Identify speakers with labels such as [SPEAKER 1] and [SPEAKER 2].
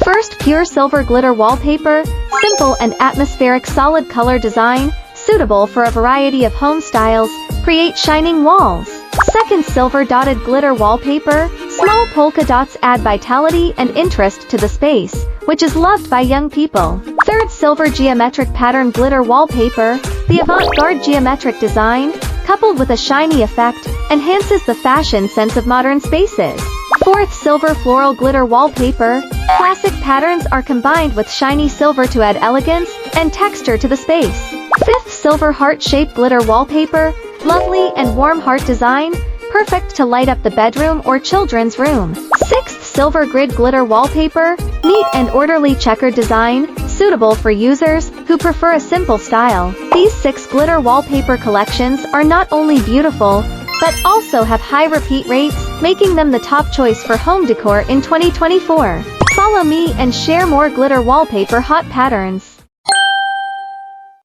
[SPEAKER 1] First, Pure Silver Glitter Wallpaper, simple and atmospheric solid color design, suitable for a variety of home styles, create shining walls. Second, Silver Dotted Glitter Wallpaper, small polka dots add vitality and interest to the space, which is loved by young people. Third, Silver Geometric Pattern Glitter Wallpaper, the avant-garde geometric design, coupled with a shiny effect, enhances the fashion sense of modern spaces. Fourth, Silver Floral Glitter Wallpaper, classic patterns are combined with shiny silver to add elegance and texture to the space. Fifth, Silver Heart-Shaped Glitter Wallpaper, lovely and warm heart design, perfect to light up the bedroom or children's room. Sixth, Silver Grid Glitter Wallpaper, neat and orderly checkered design, suitable for users who prefer a simple style. These 6 glitter wallpaper collections are not only beautiful, but also have high repeat rates, making them the top choice for home decor in 2024. Follow me and share more glitter wallpaper hot patterns.